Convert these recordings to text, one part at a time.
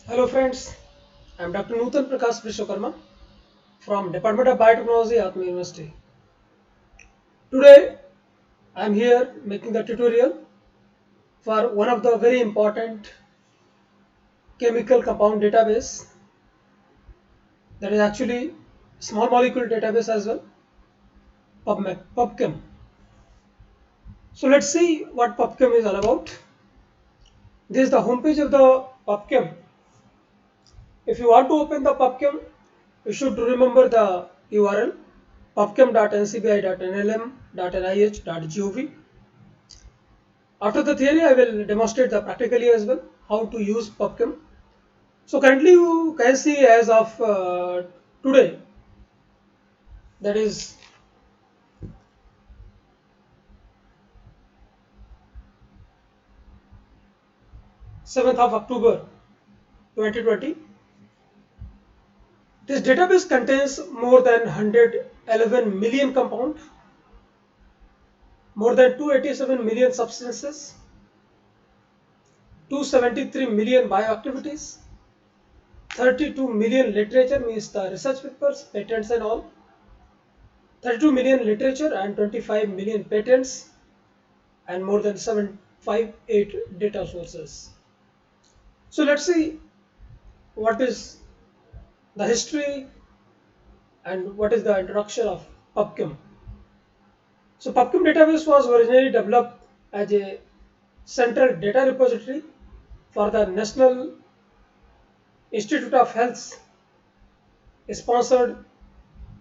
Hello friends, I am Dr. Nutan Prakash Vishwakarma from Department of Biotechnology, Atma University. Today I am here making the tutorial for one of the very important chemical compound database, that is actually small molecule database as well, PubChem. So let's see what PubChem is all about. This is the homepage of the PubChem. If you want to open the PubChem, you should remember the URL pubchem.ncbi.nlm.nih.gov. After the theory, I will demonstrate the practically as well how to use PubChem. So currently you can see as of today, that is 7th of October 2020, this database contains more than 111 million compound, more than 287 million substances, 273 million bioactivities, 32 million literature means the research papers, patents and all, 32 million literature and 25 million patents, and more than 758 data sources. So let's see what is the history and what is the introduction of PubChem. So PubChem database was originally developed as a central data repository for the National Institute of Health's sponsored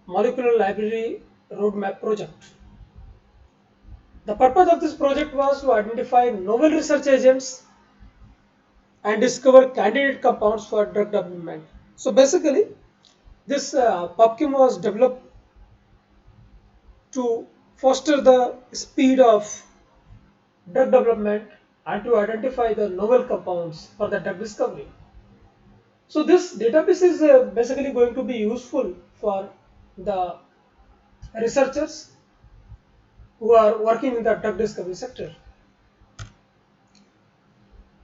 molecular library roadmap project. The purpose of this project was to identify novel research agents and discover candidate compounds for drug development. So basically, this PubChem was developed to foster the speed of drug development and to identify the novel compounds for the drug discovery. So this database is basically going to be useful for the researchers who are working in the drug discovery sector.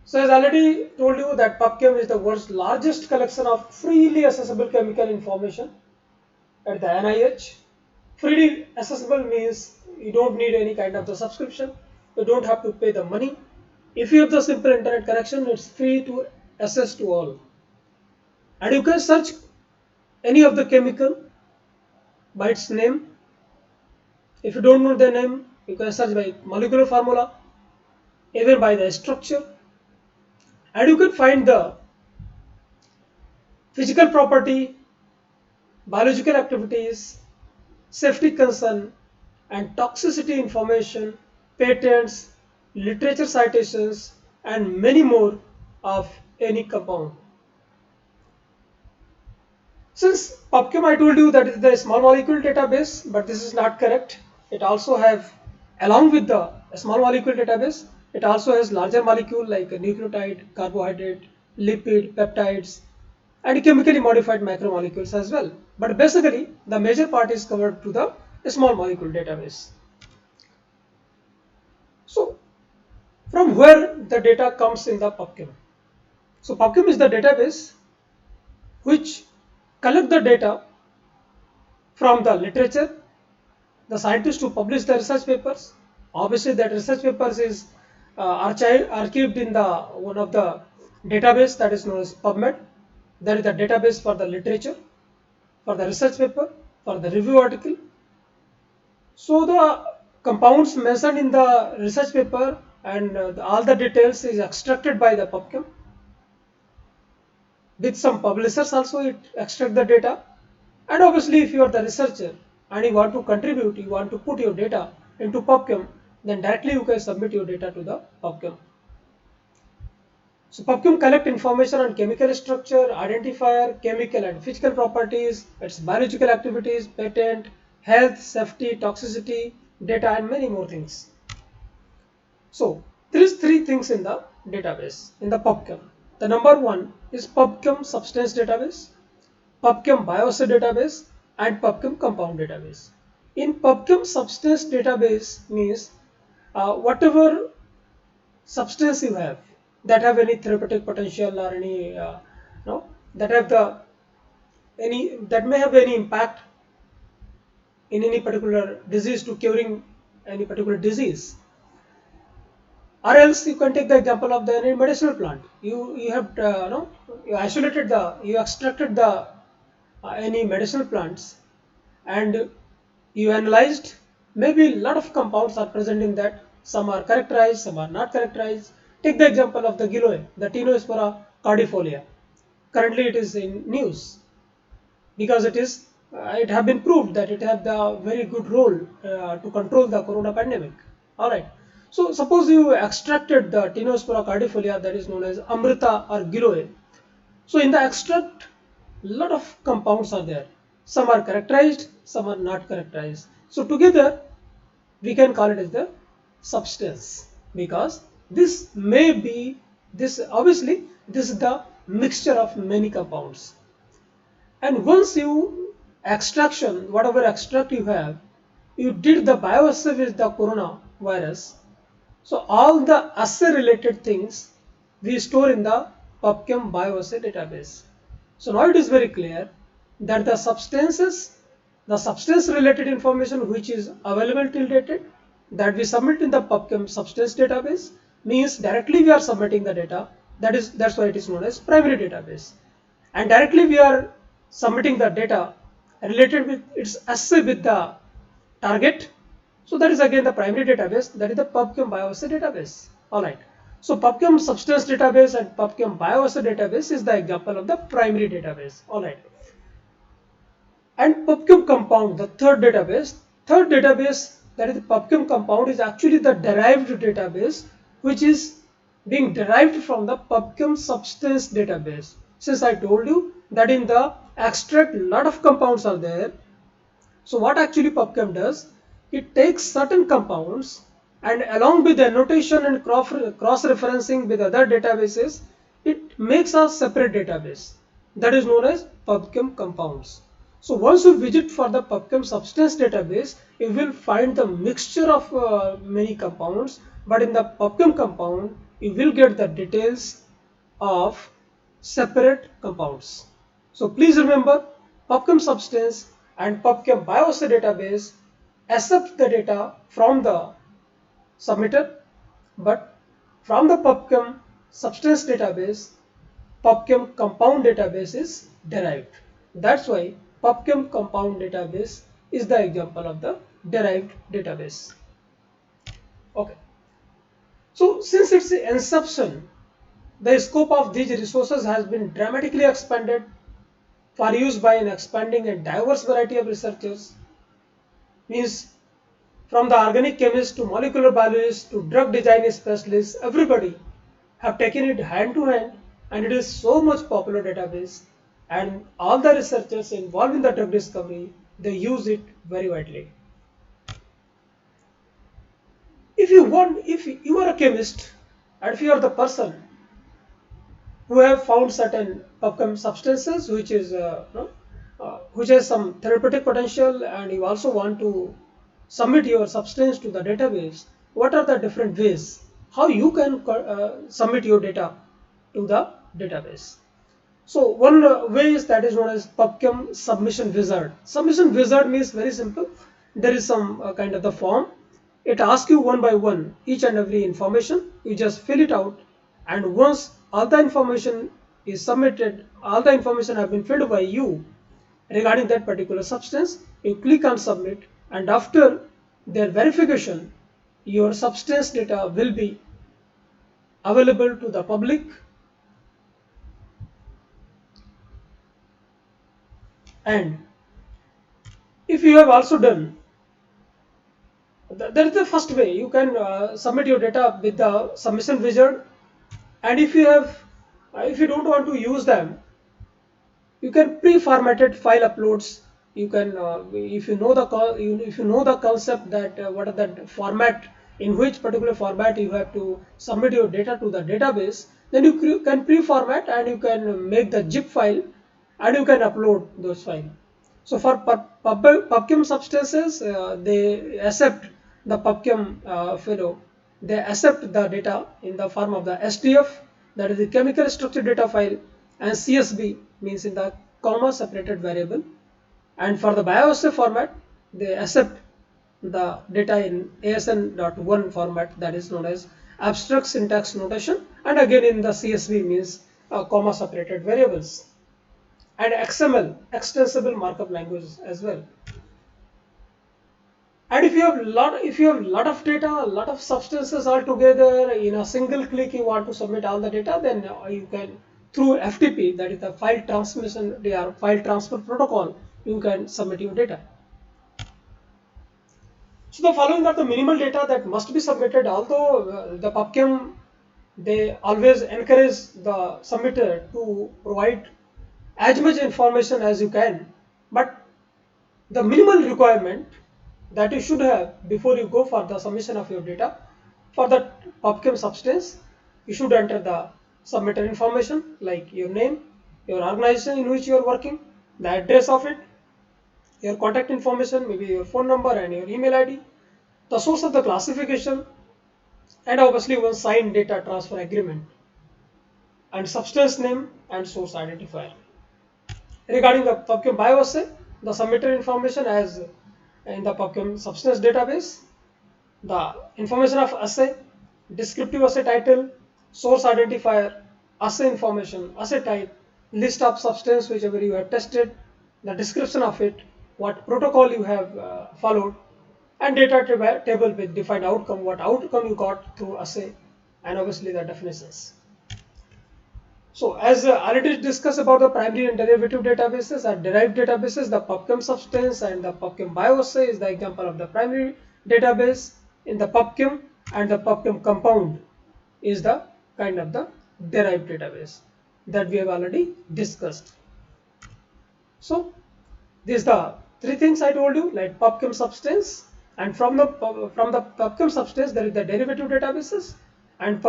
So as I already told you that PubChem is the world's largest collection of freely accessible chemical information at the NIH. Freely accessible means you don't need any kind of the subscription. You don't have to pay the money. If you have the simple internet connection, it's free to access to all. And you can search any of the chemical by its name. If you don't know the name, you can search by molecular formula, even by the structure. And you can find the physical property, biological activities, safety concern, and toxicity information, patents, literature citations, and many more of any compound. Since PubChem, I told you that is the small molecule database, but this is not correct. It also have, along with the small molecule database, it also has larger molecule like nucleotide, carbohydrate, lipid, peptides, and chemically modified macromolecules as well. But basically, the major part is covered to the small molecule database. So, from where the data comes in the PubChem? So, PubChem is the database which collect the data from the literature, the scientists who publish the research papers. Obviously, that research papers is archived in the one of the database that is known as PubMed. That is the database for the literature, for the research paper, for the review article. So the compounds mentioned in the research paper and all the details is extracted by the PubChem. With some publishers also it extract the data. And obviously if you are the researcher and you want to contribute, you want to put your data into PubChem, then directly you can submit your data to the PubChem. So PubChem collect information on chemical structure, identifier, chemical and physical properties, its biological activities, patent, health, safety, toxicity, data and many more things. So there is three things in the database in the PubChem. The number one is PubChem substance database, PubChem bioassay database, and PubChem compound database. In PubChem substance database means whatever substance you have that have any therapeutic potential or any that have the any that may have any impact in any particular disease to curing any particular disease. Or else you can take the example of the any medicinal plant. You have no, you isolated the, you extracted the any medicinal plants, and you analyzed, maybe a lot of compounds are present in that. Some are characterized, some are not characterized. Take the example of the giloy, the Tinospora cordifolia. Currently it is in news because it have been proved that it have the very good role to control the corona pandemic. All right. So suppose you extracted the Tinospora cordifolia, that is known as Amrita or Giloy. So in the extract, lot of compounds are there. Some are characterized, some are not characterized. So together we can call it as the substance, because this may be, this obviously this is the mixture of many compounds. And once you extraction, whatever extract you have, you did the bioassay with the coronavirus. So all the assay related things we store in the PubChem bioassay database. So now it is very clear that the substances, the substance related information which is available till date, that we submit in the PubChem substance database, means directly we are submitting the data. That's why it is known as primary database. And directly we are submitting the data related with its assay with the target. So that is again the primary database, that is the PubChem bioassay database. All right. So PubChem substance database and PubChem bioassay database is the example of the primary database. All right. And PubChem compound, the third database, that is the PubChem compound, is actually the derived database which is being derived from the PubChem substance database. Since I told you that in the extract lot of compounds are there, so what actually PubChem does, it takes certain compounds and along with the annotation and cross-referencing with other databases, it makes a separate database that is known as PubChem compounds. So once you visit for the PubChem substance database, you will find the mixture of many compounds, but in the PubChem compound, you will get the details of separate compounds. So please remember, PubChem substance and PubChem bioassay database accept the data from the submitter, but from the PubChem substance database, PubChem compound database is derived. That's why PubChem compound database is the example of the derived database. Okay. So since its inception, the scope of these resources has been dramatically expanded for use by an expanding and diverse variety of researchers. Means from the organic chemists to molecular biologists to drug design specialists, everybody have taken it hand to hand, and it is so much popular database, and all the researchers involved in the drug discovery, they use it very widely. If you are a chemist, and if you are the person who have found certain PubChem substances which is which has some therapeutic potential, and you also want to submit your substance to the database, what are the different ways how you can submit your data to the database? So one way is that is known as PubChem submission wizard. Submission wizard means very simple. There is some kind of the form. It asks you one by one each and every information. You just fill it out, and once all the information is submitted, all the information have been filled by you regarding that particular substance, you click on submit, and after their verification, your substance data will be available to the public. And if you have also done, that is the first way you can submit your data with the submission wizard. And if you have, if you don't want to use them, you can pre-formatted file uploads. You can, if you know the if you know the concept that what are the format, in which particular format you have to submit your data to the database, then you can pre-format and you can make the zip file and you can upload those files. So for PubChem substances, they accept the PubChem fellow. They accept the data in the form of the SDF, that is the chemical structure data file, and CSV means in the comma separated variable. And for the bioassay format, they accept the data in ASN.1 format, that is known as abstract syntax notation, and again in the CSV means comma separated variables, and XML extensible markup language as well. And if you have lot of data, a lot of substances all together in a single click, you want to submit all the data, then you can through FTP, that is the file transmission, their file transfer protocol, you can submit your data. So the following are the minimal data that must be submitted. Although the PubChem, they always encourage the submitter to provide as much information as you can, but the minimal requirement that you should have before you go for the submission of your data for the PubChem substance, you should enter the submitter information like your name, your organization in which you are working, the address of it, your contact information, maybe your phone number and your email ID, the source of the classification, and obviously one signed data transfer agreement, and substance name and source identifier. Regarding the PubChem bioassay, the submitter information as in the PubChem substance database, the information of assay, descriptive assay title, source identifier, assay information, assay type, list of substance whichever you have tested, the description of it, what protocol you have followed, and data table with defined outcome, what outcome you got through assay, and obviously the definitions. So as already discussed about the primary and derivative databases and derived databases, the PubChem substance and the PubChem bioassay is the example of the primary database in the PubChem, and the PubChem compound is the kind of the derived database that we have already discussed. So these the three things I told you, like PubChem substance, and from the PubChem substance there is the derivative databases, and in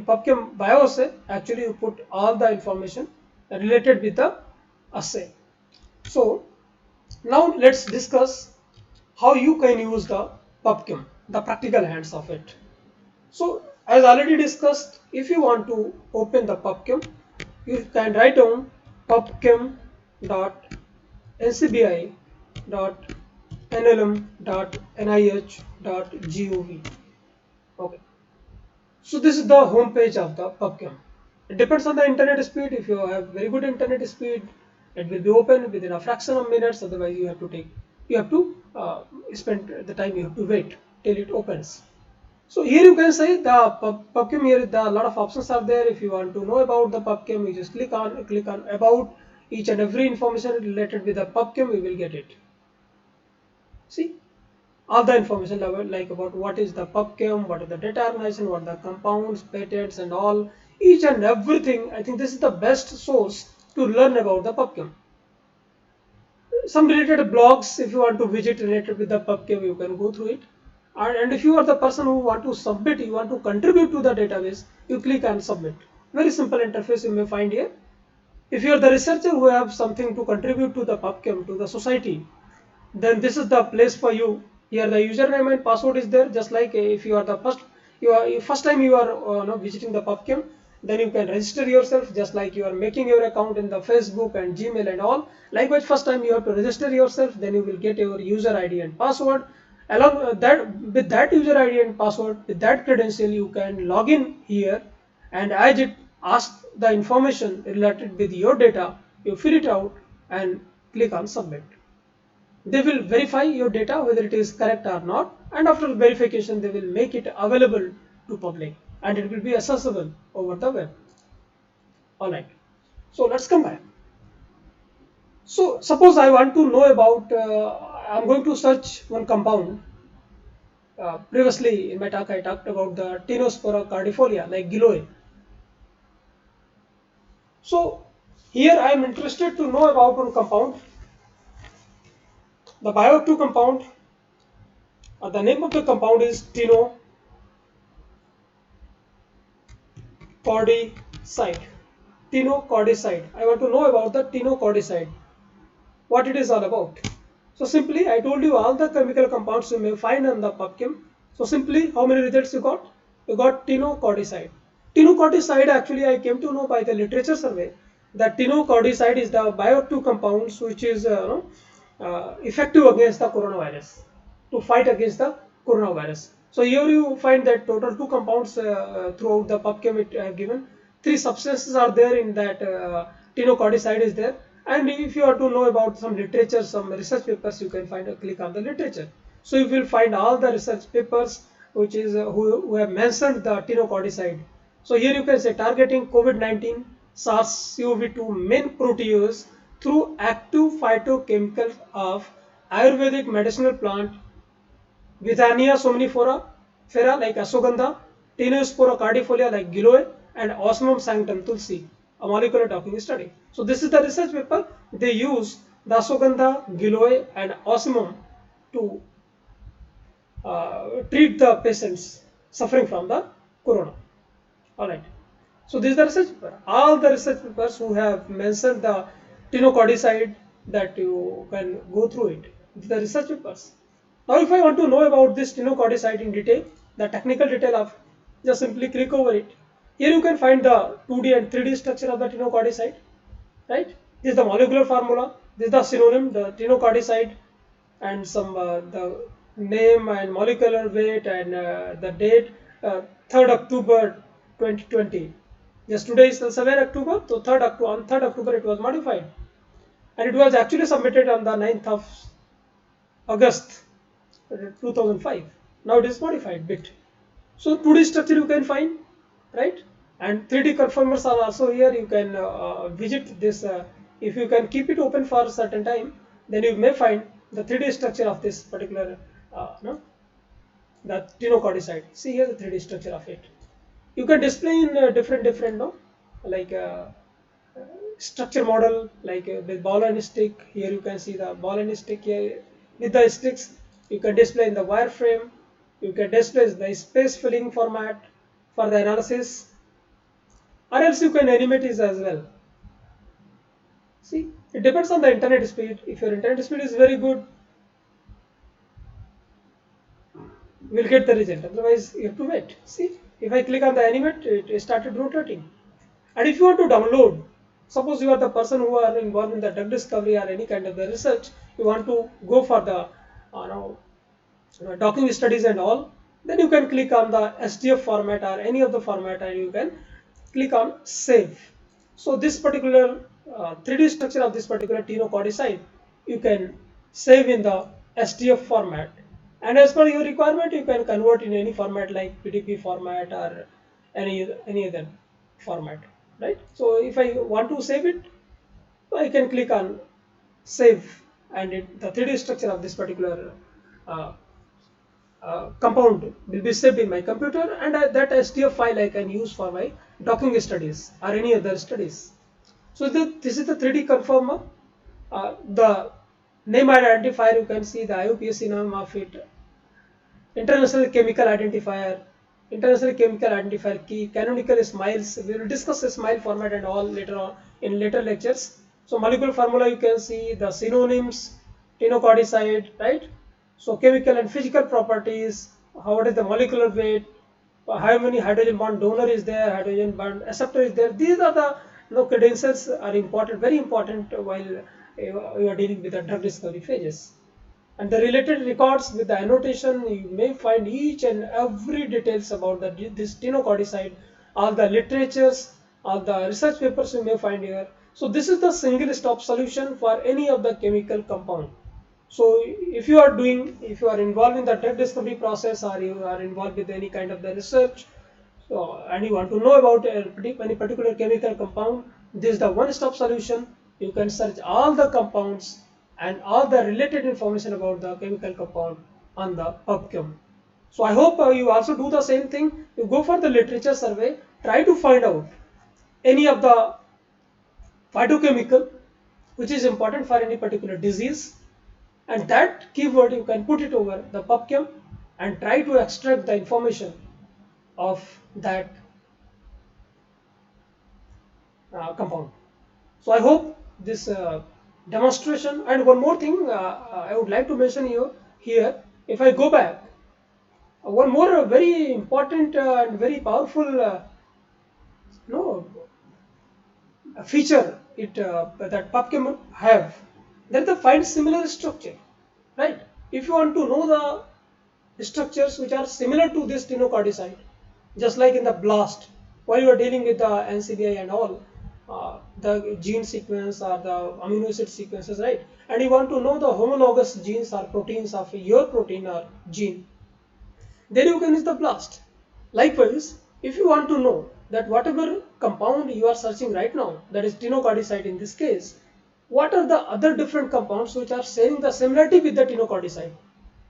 PubChem bioassay actually you put all the information related with the assay. So now let's discuss how you can use the PubChem, the practical hands of it. So as already discussed, if you want to open the PubChem, you can write down pubchem.ncbi.nlm.nih.gov. Okay. So this is the home page of the PubChem. It depends on the internet speed. If you have very good internet speed, it will be open within a fraction of minutes. Otherwise, you have to spend the time. You have to wait till it opens. So here you can say the PubChem. Here a lot of options are there. If you want to know about the PubChem, you just click on about each and every information related with the PubChem. You will get it. See, all the information like about what is the PubChem, what is the data organization, what are the compounds, patents, and all, each and everything. I think this is the best source to learn about the PubChem. Some related blogs, if you want to visit related with the PubChem, you can go through it. And if you are the person who want to submit, you want to contribute to the database, you click on submit. Very simple interface you may find here. If you are the researcher who have something to contribute to the PubChem, to the society, then this is the place for you. Here the username and password is there, just like if you are the first time you are visiting the PubChem, then you can register yourself just like you are making your account in the Facebook and Gmail and all. Likewise, first time you have to register yourself, then you will get your user ID and password. Along with that user ID and password, with that credential, you can log in here, and as it asks the information related with your data, you fill it out and click on submit. They will verify your data whether it is correct or not, and after verification they will make it available to public and it will be accessible over the web. Alright, so let's come back. So suppose I want to know about, I'm going to search one compound. Previously in my talk I talked about the Tinospora cardifolia, like giloy. So here I am interested to know about one compound. The bioactive compound, the name of the compound is tinocordicide. Tinocordicide. I want to know about the tinocordicide, what it is all about. So simply, I told you all the chemical compounds you may find on the PubChem. So simply, how many results you got? You got tinocordicide. Tinocordicide actually I came to know by the literature survey The tinocordicide is the bioactive compounds which is effective against the coronavirus, to fight against the coronavirus. So here you find that total two compounds throughout the PubChem it given. Three substances are there in that tinocordicide is there. And if you want to know about some literature, some research papers, you can find a click on the literature. So you will find all the research papers which is who have mentioned the tinocordicide. So here you can say targeting COVID-19 SARS-CoV-2 main protease through active phytochemicals of Ayurvedic medicinal plant Withania somnifera fera like ashwagandha, Tinospora cardifolia like giloy, and Osmum sanctum tulsi, a molecular talking study. So this is the research paper. They use the ashwagandha, giloy, and osmum to treat the patients suffering from the corona. Alright. So this is the research paper. All the research papers who have mentioned the tinocordicide, that you can go through it. The research papers. Now if I want to know about this tinocordicide in detail, the technical detail of, just simply click over it. Here you can find the 2D and 3D structure of the tinocordicide, right? This is the molecular formula. This is the synonym, the tinocordicide, and some the name and molecular weight and the date, 3rd October 2020. Yes, today is the 7th October, so 3rd October, on 3rd October it was modified, and it was actually submitted on the 9th of August 2005. Now it is modified bit. So 2D structure you can find, right? And 3D conformers are also here. You can visit this. If you can keep it open for a certain time, then you may find the 3D structure of this particular, no, the tinocordicide. See here the 3D structure of it. You can display in different no, like structure model, like with ball and stick. Here you can see the ball and stick here with the sticks. You can display in the wireframe. You can display the space filling format for the analysis, or else you can animate it as well. See, it depends on the internet speed. If your internet speed is very good, we'll get the result. Otherwise, you have to wait. See, if I click on the animate, it started rotating. And if you want to download, suppose you are the person who are involved in the drug discovery or any kind of the research, you want to go for the now docking studies and all, then you can click on the SDF format or any of the format, and you can click on save. So this particular 3D structure of this particular tinocordicide, you can save in the SDF format, and as per your requirement you can convert in any format like PDP format or any other format, right? So if I want to save it, I can click on save, and the 3D structure of this particular uh, compound will be saved in my computer, and that SDF file I can use for my docking studies or any other studies. So this is the 3D conformer. The name identifier, you can see the IUPAC name of it, International Chemical Identifier, International Chemical Identifier key, canonical smiles. We will discuss the smile format and all later on in later lectures. So molecular formula, you can see the synonyms, tinocordicide, right? So chemical and physical properties, what is the molecular weight, how many hydrogen bond donor is there, hydrogen bond acceptor is there. These are the credentials are important, very important while you are dealing with the drug discovery phases. And the related records with the annotation, you may find each and every details about this tinocordicide, all the literatures, all the research papers you may find here. So this is the single stop solution for any of the chemical compound. So if you are involved in the drug discovery process, or you are involved with any kind of the research, so, and you want to know about any particular chemical compound, this is the one-stop solution. You can search all the compounds and all the related information about the chemical compound on the PubChem. So I hope you also do the same thing. You go for the literature survey, try to find out any of the phytochemical which is important for any particular disease, and that keyword you can put it over the PubChem and try to extract the information of that compound. So I hope this demonstration, and one more thing I would like to mention here. If I go back, one more very important and very powerful no, feature that PubChem have, then they find similar structure, right? If you want to know the structures which are similar to this tinocorticide, just like in the BLAST, while you are dealing with the NCBI and all, the gene sequence or the amino acid sequences, right? And you want to know the homologous genes or proteins of your protein or gene, then you can use the BLAST. Likewise, if you want to know that whatever compound you are searching right now, that is tinocorticide in this case, what are the other different compounds which are sharing the similarity with the tinocorticide,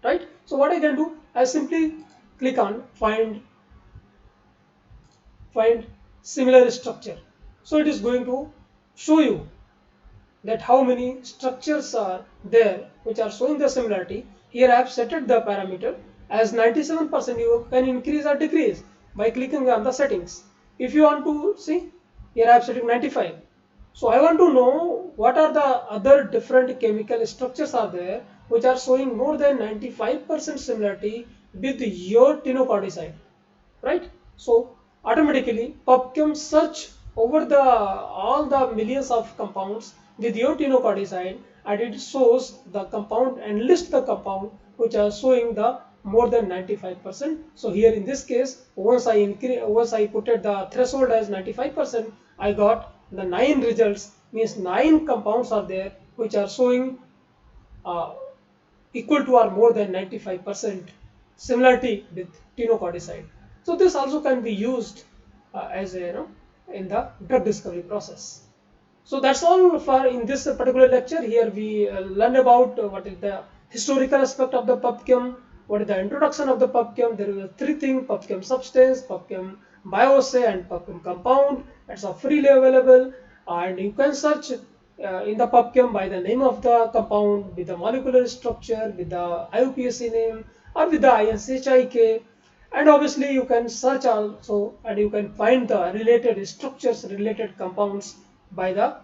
right? So what I can do, I simply click on find similar structure. So it is going to show you that how many structures are there which are showing the similarity. Here I have set the parameter as 97%. You can increase or decrease by clicking on the settings. If you want to see, here I have set it 95. So I want to know what are the other different chemical structures are there which are showing more than 95% similarity with your tinocorticide, right? So automatically PubChem search over the all the millions of compounds with your tinocorticide, and it shows the compound and list the compound which are showing the more than 95%. So here in this case, once I put it the threshold as 95%, I got the 9 results, means 9 compounds are there which are showing uh, equal to or more than 95% similarity with tinocorticide. So this also can be used as a, in the drug discovery process. So that's all for in this particular lecture. Here we learn about what is the historical aspect of the PubChem, what is the introduction of the PubChem. There are 3 things: PubChem substance, PubChem bioassay, and PubChem compound. That's all freely available, and you can search in the PubChem by the name of the compound, with the molecular structure, with the IUPAC name, or with the INCHIK. And obviously you can search also, and you can find the related structures, related compounds by the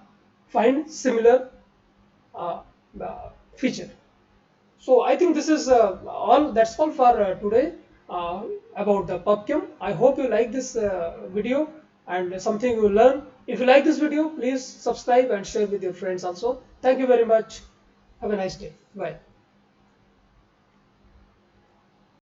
find similar uh, feature. So I think this is all. That's all for today about the PubChem. I hope you like this video and something you learn. If you like this video, please subscribe and share with your friends also. Thank you very much. Have a nice day. Bye.